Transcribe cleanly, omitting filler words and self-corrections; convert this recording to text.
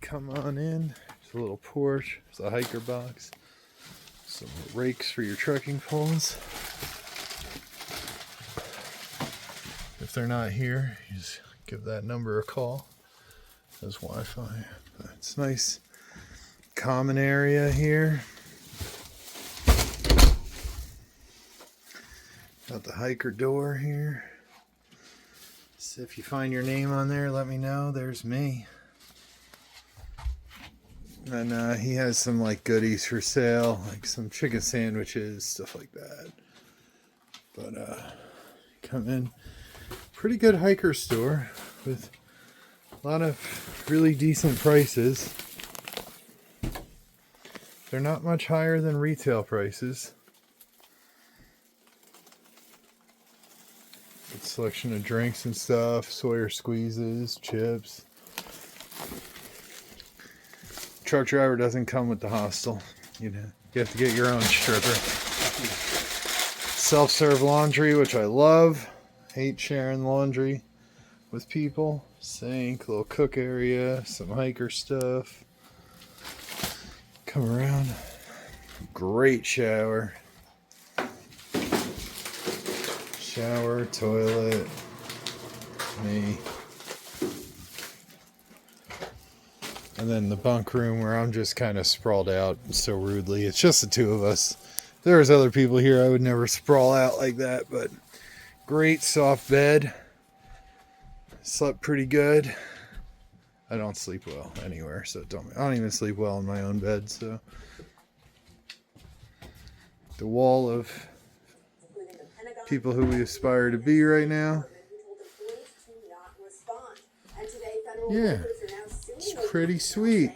you come on in, there's a little porch, there's a hiker box, some rakes for your trekking poles. If they're not here, you just give that number a call. There's Wi-Fi. But it's nice common area here. Got the hiker door here. So if you find your name on there, let me know. There's me. And he has some like goodies for sale, like some chicken sandwiches, stuff like that. But come in, pretty good hiker store with a lot of really decent prices. They're not much higher than retail prices. Good selection of drinks and stuff, Sawyer squeezes, chips. Truck driver doesn't come with the hostel. You have to get your own stripper. Self-serve laundry, which I love. Hate sharing laundry with people. Sink, little cook area, some hiker stuff. Come around. Great shower. Shower, toilet, me. And then the bunk room where I'm just kind of sprawled out so rudely. It's just the two of us. If there was other people here, I would never sprawl out like that. But great soft bed. Slept pretty good. I don't sleep well anywhere, so I don't even sleep well in my own bed. So the wall of people who we aspire to be right now. Yeah, it's pretty sweet.